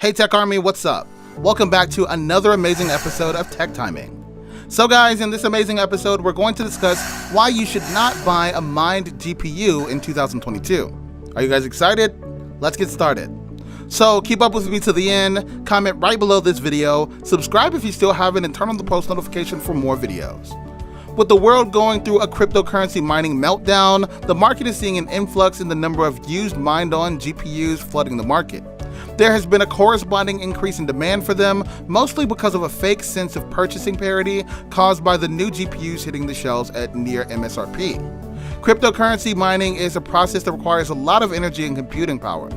Hey Tech Army, what's up? Welcome back to another amazing episode of Tech Timing. So guys, in this amazing episode, we're going to discuss why you should not buy a mined GPU in 2022. Are you guys excited? Let's get started. So keep up with me to the end, comment right below this video, subscribe if you still haven't, and turn on the post notification for more videos. With the world going through a cryptocurrency mining meltdown, the market is seeing an influx in the number of used mined-on GPUs flooding the market. There has been a corresponding increase in demand for them, mostly because of a fake sense of purchasing parity caused by the new GPUs hitting the shelves at near MSRP. Cryptocurrency mining is a process that requires a lot of energy and computing power.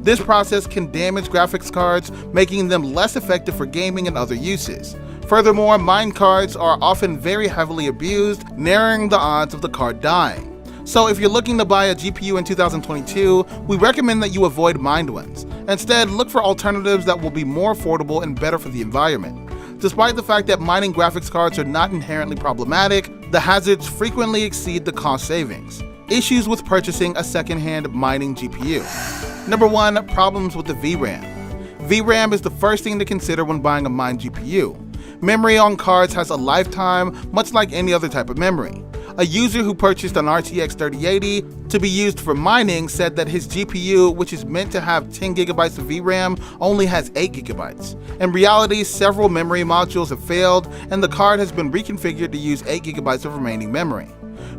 This process can damage graphics cards, making them less effective for gaming and other uses. Furthermore, mined cards are often very heavily abused, narrowing the odds of the card dying. So if you're looking to buy a GPU in 2022, we recommend that you avoid mined ones. Instead, look for alternatives that will be more affordable and better for the environment. Despite the fact that mining graphics cards are not inherently problematic, the hazards frequently exceed the cost savings. Issues with purchasing a second-hand mining GPU. Number 1, problems with the VRAM. VRAM is the first thing to consider when buying a mined GPU. Memory on cards has a lifetime, much like any other type of memory. A user who purchased an RTX 3080 to be used for mining said that his GPU, which is meant to have 10 GB of VRAM, only has 8 GB. In reality, several memory modules have failed, and the card has been reconfigured to use 8 GB of remaining memory.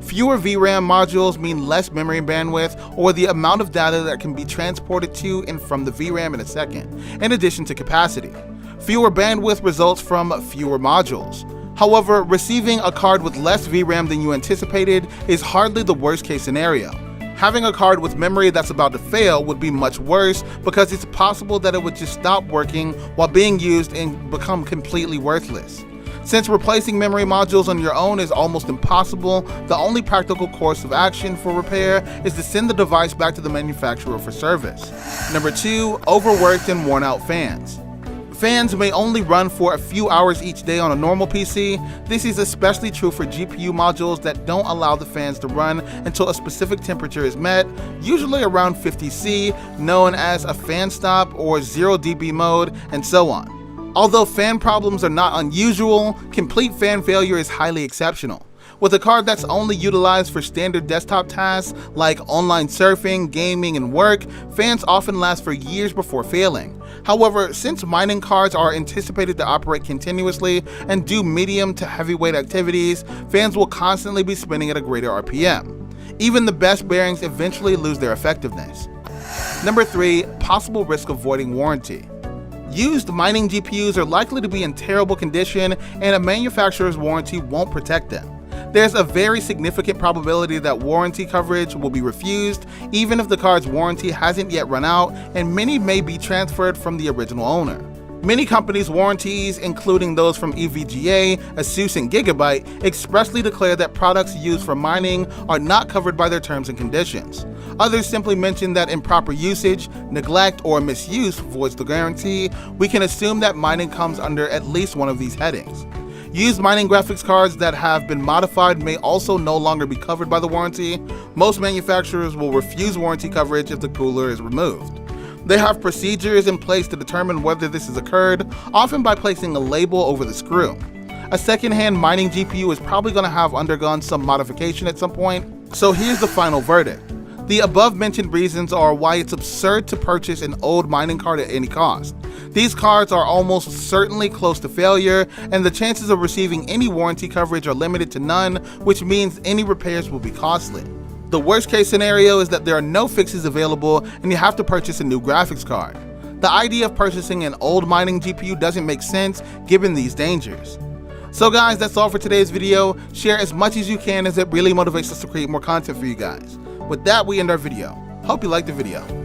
Fewer VRAM modules mean less memory bandwidth, or the amount of data that can be transported to and from the VRAM in a second, in addition to capacity. Fewer bandwidth results from fewer modules. However, receiving a card with less VRAM than you anticipated is hardly the worst case scenario. Having a card with memory that's about to fail would be much worse, because it's possible that it would just stop working while being used and become completely worthless. Since replacing memory modules on your own is almost impossible, the only practical course of action for repair is to send the device back to the manufacturer for service. Number 2, overworked and worn out fans. Fans may only run for a few hours each day on a normal PC. This is especially true for GPU modules that don't allow the fans to run until a specific temperature is met, usually around 50 C, known as a fan stop or 0 dB mode, and so on. Although fan problems are not unusual, complete fan failure is highly exceptional. With a card that's only utilized for standard desktop tasks like online surfing, gaming, and work, fans often last for years before failing. However, since mining cards are anticipated to operate continuously and do medium to heavyweight activities, fans will constantly be spinning at a greater RPM. Even the best bearings eventually lose their effectiveness. Number 3, possible risk of voiding warranty. Used mining GPUs are likely to be in terrible condition, and a manufacturer's warranty won't protect them. There's a very significant probability that warranty coverage will be refused, even if the card's warranty hasn't yet run out, and many may be transferred from the original owner. Many companies' warranties, including those from EVGA, ASUS, and Gigabyte, expressly declare that products used for mining are not covered by their terms and conditions. Others simply mention that improper usage, neglect, or misuse voids the guarantee. We can assume that mining comes under at least one of these headings. Used mining graphics cards that have been modified may also no longer be covered by the warranty. Most manufacturers will refuse warranty coverage if the cooler is removed. They have procedures in place to determine whether this has occurred, often by placing a label over the screw. A second-hand mining GPU is probably going to have undergone some modification at some point. So here's the final verdict. The above-mentioned reasons are why it's absurd to purchase an old mining card at any cost. These cards are almost certainly close to failure, and the chances of receiving any warranty coverage are limited to none, which means any repairs will be costly. The worst case scenario is that there are no fixes available and you have to purchase a new graphics card. The idea of purchasing an old mining GPU doesn't make sense given these dangers. So guys, that's all for today's video. Share as much as you can, as it really motivates us to create more content for you guys. With that, we end our video. Hope you liked the video.